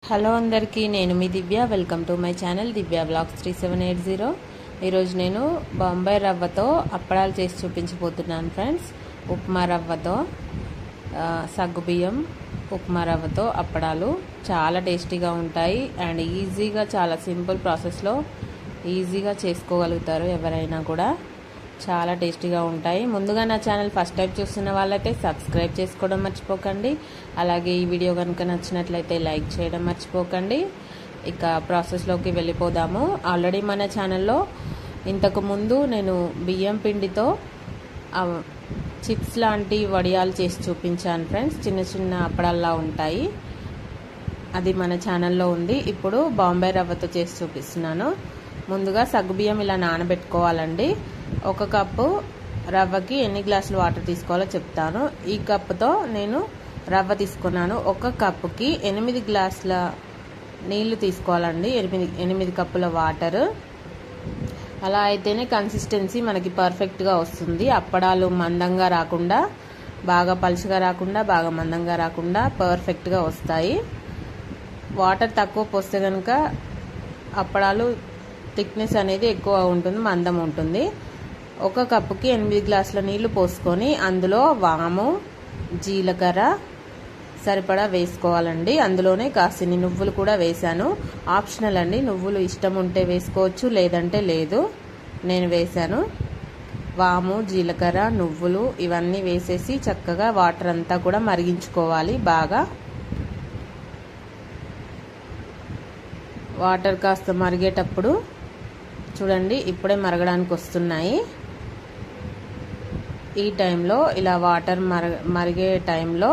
Hello అందరికీ, నేను మీ Divya. Welcome to my channel Divya blogs 3780. ఈరోజు నేను బాంబే రవ్వతో అప్పడాలు చేసి చూపించబోతున్నాను ఫ్రెండ్స్. ఉప్మా రవ్వతో సగ్గుబియ్యం ఉప్మా రవ్వతో అప్పడాలు చాలా టేస్టీగా ఉంటాయి అండ్ ఈజీగా, చాలా సింపుల్ ప్రాసెస్లో ఈజీగా చేసుకోగలుగుతారు ఎవరైనా కూడా. చాలా టేస్టీగా ఉంటాయి. ముందుగా నా ఛానల్ ఫస్ట్ టైం చూస్తున్న వాళ్ళైతే సబ్స్క్రైబ్ చేసుకోవడం మర్చిపోకండి. అలాగే ఈ వీడియో కనుక నచ్చినట్లయితే లైక్ చేయడం మర్చిపోకండి. ఇక ప్రాసెస్లోకి వెళ్ళిపోదాము. ఆల్రెడీ మన ఛానల్లో ఇంతకు ముందు నేను బియ్యం పిండితో చిప్స్ లాంటి వడియాలు చేసి చూపించాను ఫ్రెండ్స్. చిన్న చిన్న అప్పడాల్లా ఉంటాయి. అది మన ఛానల్లో ఉంది. ఇప్పుడు బాంబే రవ్వతో చేసి చూపిస్తున్నాను. ముందుగా సగ్గుబియ్యం ఇలా నానబెట్టుకోవాలండి. ఒక కప్పు రవ్వకి ఎన్ని గ్లాసులు వాటర్ తీసుకోవాలో చెప్తాను. ఈ కప్పుతో నేను రవ్వ తీసుకున్నాను. ఒక కప్పుకి 8 గ్లాసుల నీళ్లు తీసుకోవాలండి. 8 కప్పుల వాటర్. అలా అయితేనే కన్సిస్టెన్సీ మనకి పర్ఫెక్ట్గా వస్తుంది. అప్పడాలు మందంగా రాకుండా, బాగా పలుచగా రాకుండా, బాగా మందంగా రాకుండా పర్ఫెక్ట్గా వస్తాయి. వాటర్ తక్కువ పోస్తే కనుక అప్పడాలు థిక్నెస్ అనేది ఎక్కువ ఉంటుంది, మందం ఉంటుంది. ఒక కప్పుకి 8 గ్లాసుల నీళ్లు పోసుకొని అందులో వాము, జీలకర్ర సరిపడా వేసుకోవాలండి. అందులోనే కాసిని నువ్వులు కూడా వేశాను. ఆప్షనల్ అండి, నువ్వులు ఇష్టం ఉంటే వేసుకోవచ్చు, లేదంటే లేదు. నేను వేశాను. వాము, జీలకర్ర, నువ్వులు ఇవన్నీ వేసేసి చక్కగా వాటర్ అంతా కూడా మరిగించుకోవాలి. బాగా వాటర్ కాస్త మరిగేటప్పుడు చూడండి, ఇప్పుడే మరగడానికి వస్తున్నాయి. ఈ టైంలో ఇలా వాటర్ మరిగే టైంలో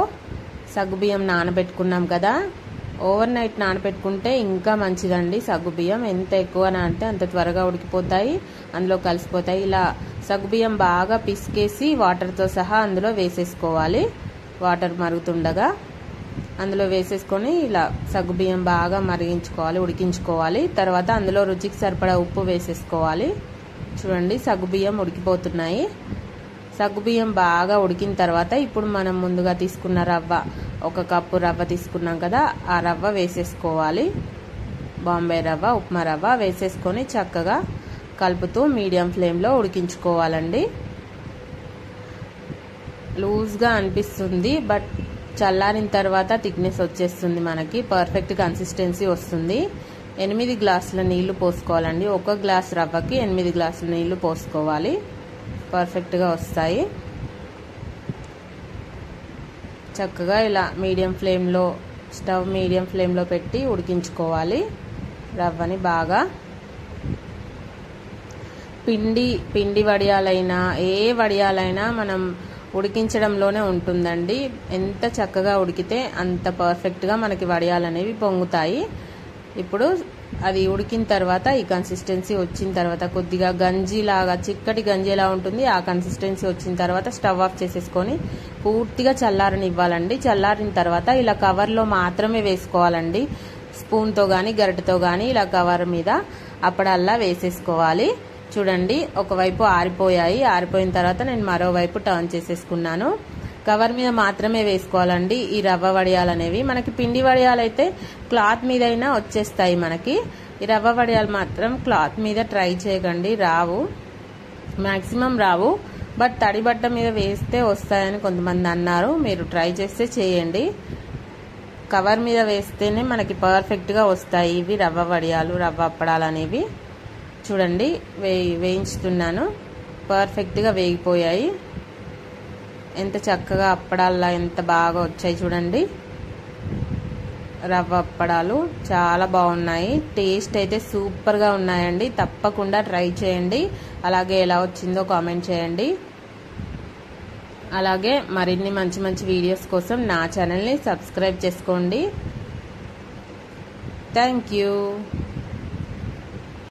సగ్గుబియ్యం నానబెట్టుకున్నాం కదా, ఓవర్ నైట్ నానబెట్టుకుంటే ఇంకా మంచిదండి. సగ్గుబియ్యం ఎంత ఎక్కువ నానితే అంత త్వరగా ఉడికిపోతాయి, అందులో కలిసిపోతాయి. ఇలా సగ్గుబియ్యం బాగా పిసికేసి వాటర్తో సహా అందులో వేసేసుకోవాలి. వాటర్ మరుగుతుండగా అందులో వేసేసుకొని ఇలా సగ్గుబియ్యం బాగా మరిగించుకోవాలి, ఉడికించుకోవాలి. తర్వాత అందులో రుచికి సరిపడా ఉప్పు వేసేసుకోవాలి. చూడండి, సగ్గుబియ్యం ఉడికిపోతున్నాయి. సగ్గుబియ్యం బాగా ఉడికిన తర్వాత ఇప్పుడు మనం ముందుగా తీసుకున్న రవ్వ, ఒక కప్పు రవ్వ తీసుకున్నాం కదా, ఆ రవ్వ వేసేసుకోవాలి. బాంబే రవ్వ, ఉప్మా రవ్వ వేసేసుకొని చక్కగా కలుపుతూ మీడియం ఫ్లేమ్లో ఉడికించుకోవాలండి. లూజ్గా అనిపిస్తుంది, బట్ చల్లారిన తర్వాత థిక్నెస్ వచ్చేస్తుంది, మనకి పర్ఫెక్ట్ కన్సిస్టెన్సీ వస్తుంది. 8 గ్లాసుల నీళ్లు పోసుకోవాలండి. ఒక గ్లాస్ రవ్వకి 8 గ్లాసుల నీళ్లు పోసుకోవాలి. పర్ఫెక్ట్గా వస్తాయి. చక్కగా ఇలా మీడియం ఫ్లేమ్లో, స్టవ్ మీడియం ఫ్లేమ్లో పెట్టి ఉడికించుకోవాలి రవ్వని బాగా. పిండి వడియాలైనా, ఏ వడియాలైనా మనం ఉడికించడంలోనే ఉంటుందండి. ఎంత చక్కగా ఉడికితే అంత పర్ఫెక్ట్గా మనకి వడియాలు అనేవి పొంగుతాయి. ఇప్పుడు అది ఉడికిన తర్వాత, ఈ కన్సిస్టెన్సీ వచ్చిన తర్వాత, కొద్దిగా గంజిలాగా, చిక్కటి గంజి ఎలా ఉంటుంది ఆ కన్సిస్టెన్సీ వచ్చిన తర్వాత స్టవ్ ఆఫ్ చేసేసుకొని పూర్తిగా చల్లారనివ్వాలండి. చల్లారిన తర్వాత ఇలా కవర్లో మాత్రమే వేసుకోవాలండి. స్పూన్తో కానీ గరిటెతో కానీ ఇలా కవర్ మీద అప్పడల్లా వేసేసుకోవాలి. చూడండి, ఒకవైపు ఆరిపోయాయి. ఆరిపోయిన తర్వాత నేను మరోవైపు టర్న్ చేసేసుకున్నాను. కవర్ మీద మాత్రమే వేసుకోవాలండి ఈ రవ్వ వడియాలు అనేవి. మనకి పిండి వడియాలు అయితే క్లాత్ మీద అయినా వచ్చేస్తాయి మనకి. ఈ రవ్వ వడియాలు మాత్రం క్లాత్ మీద ట్రై చేయకండి, రావు, మ్యాక్సిమం రావు. బట్ తడి బట్ట మీద వేస్తే వస్తాయని కొంతమంది అన్నారు. మీరు ట్రై చేస్తే చేయండి. కవర్ మీద వేస్తేనే మనకి పర్ఫెక్ట్గా వస్తాయి ఇవి రవ్వ వడియాలు, రవ్వ అప్పడాలు అనేవి. చూడండి, వేయించుతున్నాను. పర్ఫెక్ట్గా వేగిపోయాయి. ఎంత చక్కగా అప్పడాల్లా ఎంత బాగా వచ్చాయి చూడండి. రవ్వ అప్పడాలు చాలా బాగున్నాయి. టేస్ట్ అయితే సూపర్గా ఉన్నాయండి. తప్పకుండా ట్రై చేయండి. అలాగే ఎలా వచ్చిందో కామెంట్ చేయండి. అలాగే మరిన్ని మంచి మంచి వీడియోస్ కోసం నా ఛానల్ని సబ్స్క్రైబ్ చేసుకోండి. Thank you.